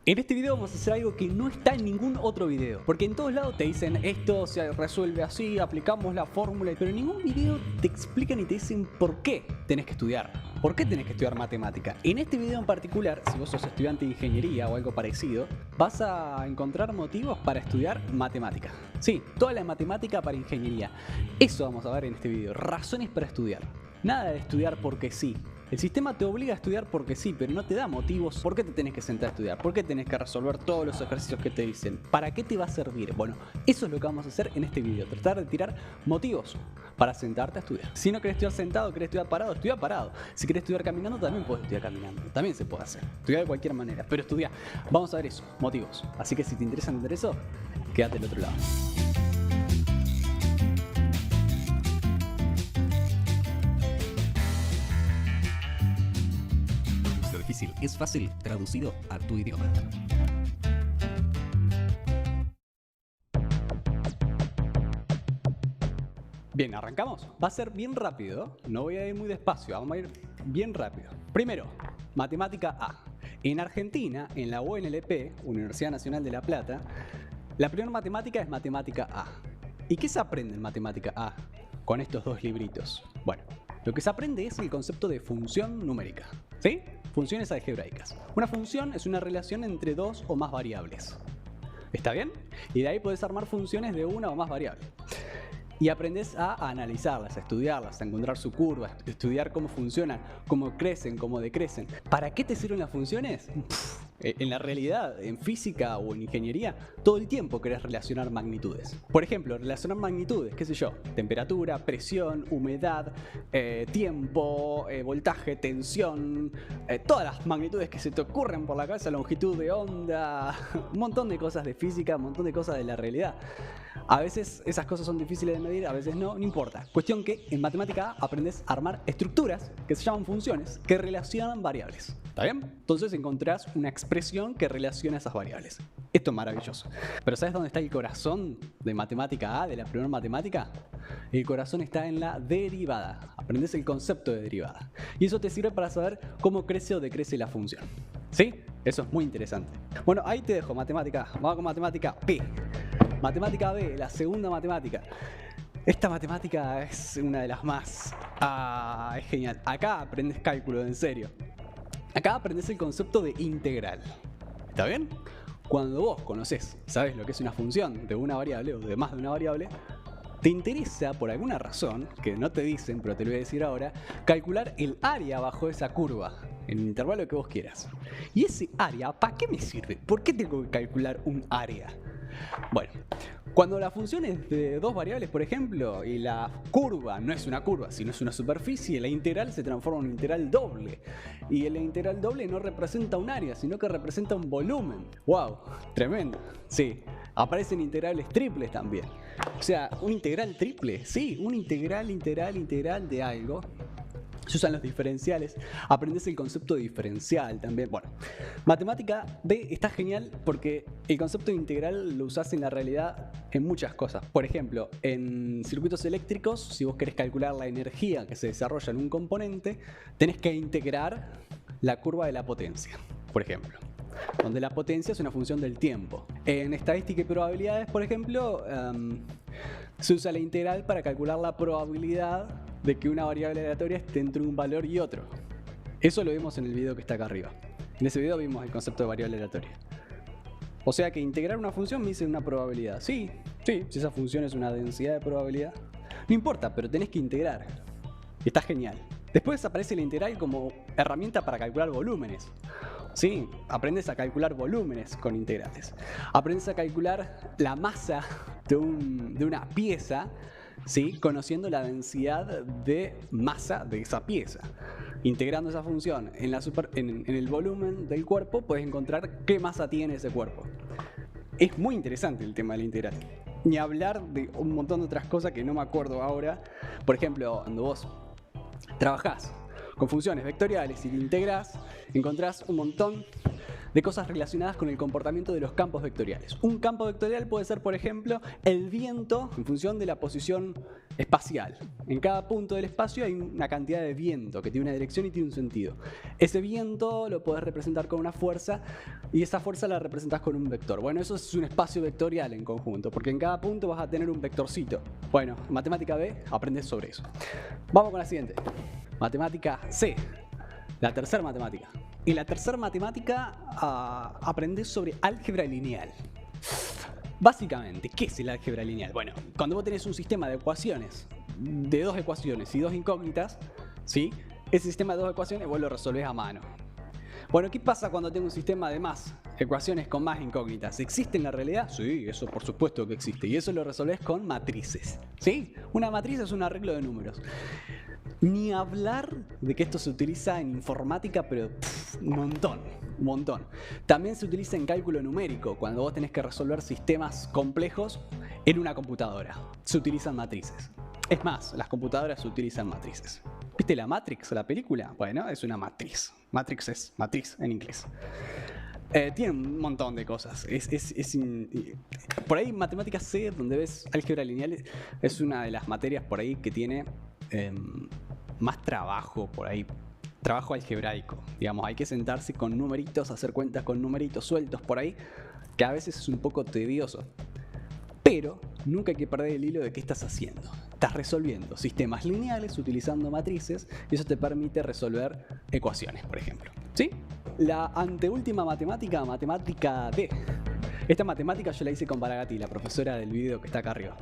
En este video vamos a hacer algo que no está en ningún otro video, porque en todos lados te dicen esto se resuelve así, aplicamos la fórmula, pero en ningún video te explican y te dicen por qué tenés que estudiar. ¿Por qué tenés que estudiar matemática? En este video en particular, si vos sos estudiante de ingeniería o algo parecido, vas a encontrar motivos para estudiar matemática. Sí, toda la matemática para ingeniería. Eso vamos a ver en este video, razones para estudiar. Nada de estudiar porque sí. El sistema te obliga a estudiar porque sí, pero no te da motivos. ¿Por qué te tenés que sentar a estudiar? ¿Por qué tenés que resolver todos los ejercicios que te dicen? ¿Para qué te va a servir? Bueno, eso es lo que vamos a hacer en este video. Tratar de tirar motivos para sentarte a estudiar. Si no querés estudiar sentado, querés estudiar parado, estudia parado. Si querés estudiar caminando, también puedes estudiar caminando. También se puede hacer. Estudiar de cualquier manera, pero estudia. Vamos a ver eso, motivos. Así que si te interesa eso, quédate del otro lado. Difícil es fácil traducido a tu idioma. Bien, ¿arrancamos? Va a ser bien rápido, no voy a ir muy despacio, vamos a ir bien rápido. Primero, matemática A. En Argentina, en la UNLP, Universidad Nacional de La Plata, la primera matemática es matemática A. ¿Y qué se aprende en matemática A con estos dos libritos? Bueno, lo que se aprende es el concepto de función numérica, ¿sí? Funciones algebraicas. Una función es una relación entre dos o más variables. ¿Está bien? Y de ahí podés armar funciones de una o más variables. Y aprendes a analizarlas, a estudiarlas, a encontrar su curva, a estudiar cómo funcionan, cómo crecen, cómo decrecen. ¿Para qué te sirven las funciones? En la realidad, en física o en ingeniería, todo el tiempo querés relacionar magnitudes. Por ejemplo, relacionar magnitudes, qué sé yo, temperatura, presión, humedad, tiempo, voltaje, tensión, todas las magnitudes que se te ocurren por la cabeza, longitud de onda, un montón de cosas de física, un montón de cosas de la realidad. A veces esas cosas son difíciles de medir, a veces no importa. Cuestión que en matemática aprendes a armar estructuras que se llaman funciones que relacionan variables. ¿Está bien? Entonces encontrás una expresión que relaciona esas variables. Esto es maravilloso. Pero ¿sabes dónde está el corazón de matemática A, de la primera matemática? El corazón está en la derivada. Aprendes el concepto de derivada. Y eso te sirve para saber cómo crece o decrece la función. ¿Sí? Eso es muy interesante. Bueno, ahí te dejo matemática. Vamos con matemática B. Matemática B, la segunda matemática. Esta matemática es una de las más... es genial. Acá aprendes cálculo, en serio. Acá aprendes el concepto de integral. ¿Está bien? Cuando vos conocés, sabés lo que es una función de una variable o de más de una variable, te interesa, por alguna razón, que no te dicen, pero te lo voy a decir ahora, calcular el área bajo esa curva, en el intervalo que vos quieras. ¿Y ese área, para qué me sirve? ¿Por qué tengo que calcular un área? Bueno, cuando la función es de dos variables, por ejemplo, y la curva no es una curva, sino es una superficie, la integral se transforma en un integral doble. Y el integral doble no representa un área, sino que representa un volumen. ¡Wow! Tremendo. Sí, aparecen integrales triples también. O sea, un integral triple, sí, un integral de algo. Se usan los diferenciales, aprendes el concepto de diferencial también. Bueno, matemática B está genial porque el concepto de integral lo usás en la realidad en muchas cosas. Por ejemplo, en circuitos eléctricos, si vos querés calcular la energía que se desarrolla en un componente, tenés que integrar la curva de la potencia, por ejemplo, donde la potencia es una función del tiempo. En estadística y probabilidades, por ejemplo, se usa la integral para calcular la probabilidad de que una variable aleatoria esté entre un valor y otro. Eso lo vimos en el video que está acá arriba. En ese video vimos el concepto de variable aleatoria. O sea que integrar una función me dice una probabilidad. Sí, si esa función es una densidad de probabilidad. No importa, pero tenés que integrar. Está genial. Después aparece la integral como herramienta para calcular volúmenes. Sí, aprendes a calcular volúmenes con integrales. Aprendes a calcular la masa de una pieza, ¿sí? Conociendo la densidad de masa de esa pieza. Integrando esa función en el volumen del cuerpo, puedes encontrar qué masa tiene ese cuerpo. Es muy interesante el tema de la integral. Ni hablar de un montón de otras cosas que no me acuerdo ahora. Por ejemplo, cuando vos trabajás con funciones vectoriales y te integrás, encontrás un montón de cosas relacionadas con el comportamiento de los campos vectoriales. Un campo vectorial puede ser, por ejemplo, el viento en función de la posición espacial. En cada punto del espacio hay una cantidad de viento que tiene una dirección y tiene un sentido. Ese viento lo puedes representar con una fuerza y esa fuerza la representas con un vector. Bueno, eso es un espacio vectorial en conjunto, porque en cada punto vas a tener un vectorcito. Bueno, matemática B, aprendes sobre eso. Vamos con la siguiente. Matemática C, la tercera matemática. En la tercera matemática aprendes sobre álgebra lineal. Básicamente, ¿qué es el álgebra lineal? Bueno, cuando vos tenés un sistema de ecuaciones, de dos ecuaciones y dos incógnitas, ¿sí? Ese sistema de dos ecuaciones vos lo resolvés a mano. Bueno, ¿qué pasa cuando tengo un sistema de más ecuaciones con más incógnitas? ¿Existe en la realidad? Sí, eso por supuesto que existe. Y eso lo resolvés con matrices, ¿sí? Una matriz es un arreglo de números. Ni hablar de que esto se utiliza en informática, pero un montón. También se utiliza en cálculo numérico, cuando vos tenés que resolver sistemas complejos en una computadora. Se utilizan matrices. Es más, las computadoras utilizan matrices. ¿Viste la Matrix, la película? Bueno, es una matriz. Matrix es matriz en inglés. Tiene un montón de cosas. Por ahí matemática C, donde ves álgebra lineal, es una de las materias por ahí que tiene más trabajo por ahí. Trabajo algebraico. Digamos, hay que sentarse con numeritos, hacer cuentas con numeritos sueltos por ahí, que a veces es un poco tedioso. Pero nunca hay que perder el hilo de qué estás haciendo. Estás resolviendo sistemas lineales utilizando matrices y eso te permite resolver ecuaciones, por ejemplo. ¿Sí? La anteúltima matemática, matemática D. Esta matemática yo la hice con Baragati, la profesora del video que está acá arriba.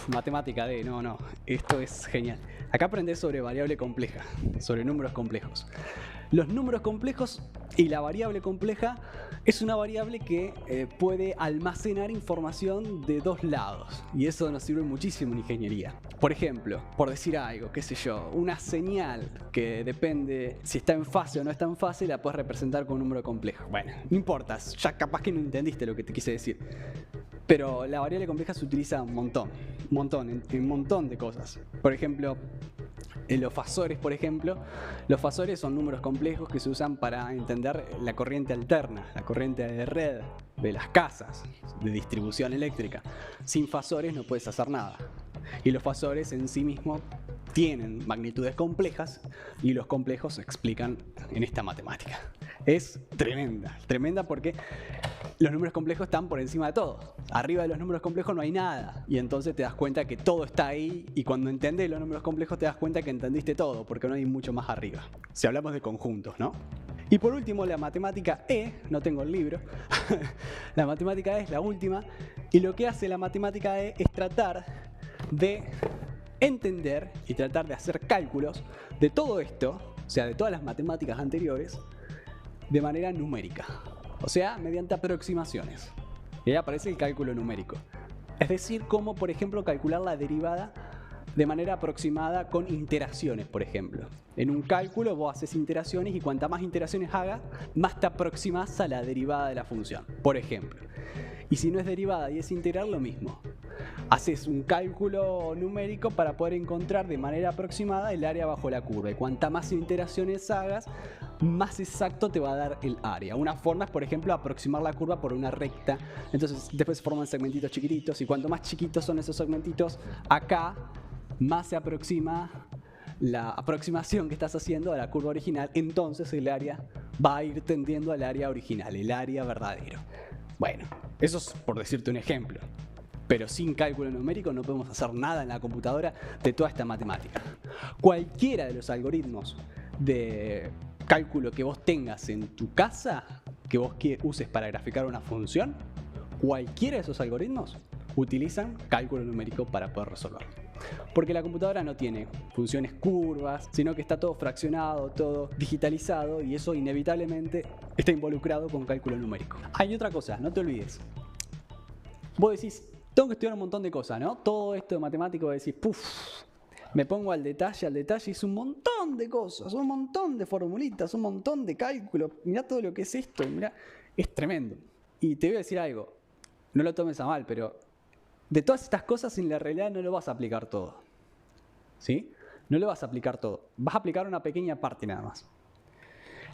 Matemática D, no, esto es genial. Acá aprendés sobre variable compleja, sobre números complejos. Los números complejos y la variable compleja es una variable que puede almacenar información de dos lados y eso nos sirve muchísimo en ingeniería. Por ejemplo, por decir algo, qué sé yo, una señal que depende si está en fase o no está en fase la puedes representar con un número complejo. Bueno, no importa, ya capaz que no entendiste lo que te quise decir. Pero la variable compleja se utiliza un montón, en un montón de cosas. Por ejemplo, en los fasores, los fasores son números complejos que se usan para entender la corriente alterna, la corriente de red de las casas, de distribución eléctrica. Sin fasores no puedes hacer nada. Y los fasores en sí mismos tienen magnitudes complejas y los complejos se explican en esta matemática. Es tremenda porque los números complejos están por encima de todo. Arriba de los números complejos no hay nada y entonces te das cuenta que todo está ahí y cuando entendés los números complejos te das cuenta que entendiste todo porque no hay mucho más arriba. Si hablamos de conjuntos, ¿no? Y por último, la matemática E, no tengo el libro, la matemática E es la última y lo que hace la matemática E es tratar de entender y tratar de hacer cálculos de todo esto, o sea, de todas las matemáticas anteriores, de manera numérica, o sea, mediante aproximaciones. Y ahí aparece el cálculo numérico. Es decir, cómo, por ejemplo, calcular la derivada de manera aproximada con iteraciones, por ejemplo. En un cálculo vos haces iteraciones y cuanta más iteraciones hagas, más te aproximas a la derivada de la función, por ejemplo. Y si no es derivada y es integral, lo mismo. Haces un cálculo numérico para poder encontrar de manera aproximada el área bajo la curva. Y cuanta más iteraciones hagas, más exacto te va a dar el área. Una forma es, por ejemplo, aproximar la curva por una recta. Entonces después se forman segmentitos chiquititos y cuanto más chiquitos son esos segmentitos, acá más se aproxima la aproximación que estás haciendo a la curva original. Entonces el área va a ir tendiendo al área original, el área verdadero. Bueno, eso es por decirte un ejemplo. Pero sin cálculo numérico no podemos hacer nada en la computadora de toda esta matemática. Cualquiera de los algoritmos de cálculo que vos tengas en tu casa, que vos uses para graficar una función, cualquiera de esos algoritmos utilizan cálculo numérico para poder resolverlo. Porque la computadora no tiene funciones curvas, sino que está todo fraccionado, todo digitalizado y eso inevitablemente está involucrado con cálculo numérico. Hay otra cosa, no te olvides. Vos decís, tengo que estudiar un montón de cosas, ¿no? Todo esto de matemático decís, me pongo al detalle y es un montón de cosas, un montón de formulitas, un montón de cálculos. Mirá todo lo que es esto, mirá, es tremendo. Y te voy a decir algo, no lo tomes a mal, pero de todas estas cosas en la realidad no lo vas a aplicar todo. ¿Sí? No lo vas a aplicar todo, vas a aplicar una pequeña parte nada más.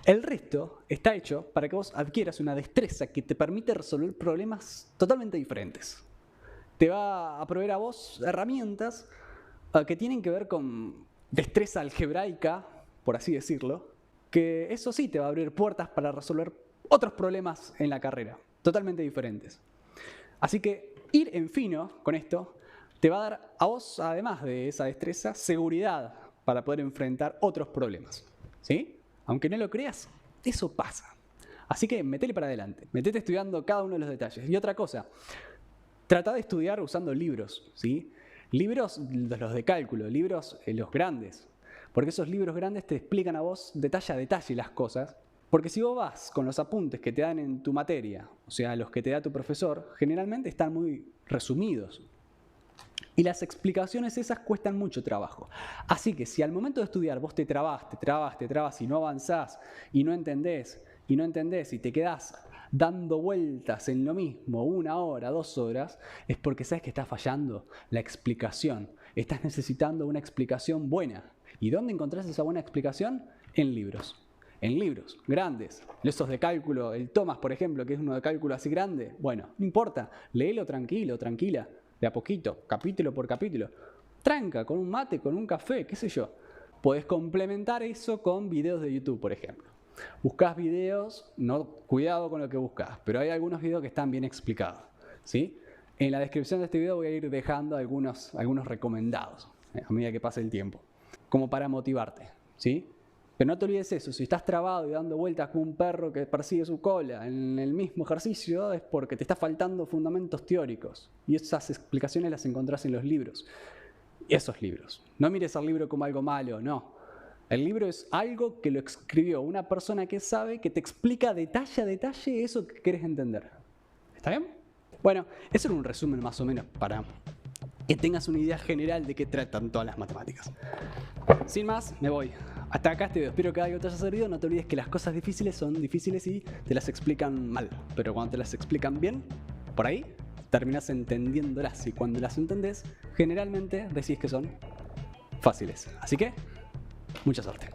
El resto está hecho para que vos adquieras una destreza que te permite resolver problemas totalmente diferentes. Te va a proveer a vos herramientas que tienen que ver con destreza algebraica, por así decirlo, que eso sí te va a abrir puertas para resolver otros problemas en la carrera, totalmente diferentes. Así que ir en fino con esto te va a dar a vos, además de esa destreza, seguridad para poder enfrentar otros problemas. ¿Sí? Aunque no lo creas, eso pasa. Así que metele para adelante, metete estudiando cada uno de los detalles. Y otra cosa, trata de estudiar usando libros, ¿sí? Libros, los de cálculo, libros los grandes. Porque esos libros grandes te explican a vos detalle a detalle las cosas. Porque si vos vas con los apuntes que te dan en tu materia, o sea, los que te da tu profesor, generalmente están muy resumidos. Y las explicaciones esas cuestan mucho trabajo. Así que si al momento de estudiar vos te trabás y no avanzás y no entendés y te quedás dando vueltas en lo mismo 1 hora, 2 horas, es porque sabes que está fallando la explicación. Estás necesitando una explicación buena. ¿Y dónde encontrás esa buena explicación? En libros. En libros grandes, esos de cálculo, el Thomas, por ejemplo, que es uno de cálculo así grande. Bueno, no importa, léelo tranquilo, tranquila. De a poquito, capítulo por capítulo. Tranca, con un mate, con un café, qué sé yo. Podés complementar eso con videos de YouTube, por ejemplo. Buscás videos, no, cuidado con lo que buscás, pero hay algunos videos que están bien explicados, ¿sí? En la descripción de este video voy a ir dejando algunos recomendados, a medida que pase el tiempo, como para motivarte, ¿sí? Pero no te olvides eso, si estás trabado y dando vueltas como un perro que persigue su cola en el mismo ejercicio, es porque te está faltando fundamentos teóricos. Y esas explicaciones las encontrás en los libros. Esos libros. No mires al libro como algo malo, no. El libro es algo que lo escribió una persona que sabe, que te explica detalle a detalle eso que querés entender. ¿Está bien? Bueno, eso era un resumen más o menos para que tengas una idea general de qué tratan todas las matemáticas. Sin más, me voy. Hasta acá este video, espero que algo te haya servido. No te olvides que las cosas difíciles son difíciles y te las explican mal. Pero cuando te las explican bien, por ahí, terminas entendiéndolas. Y cuando las entendés, generalmente decís que son fáciles. Así que, mucha suerte.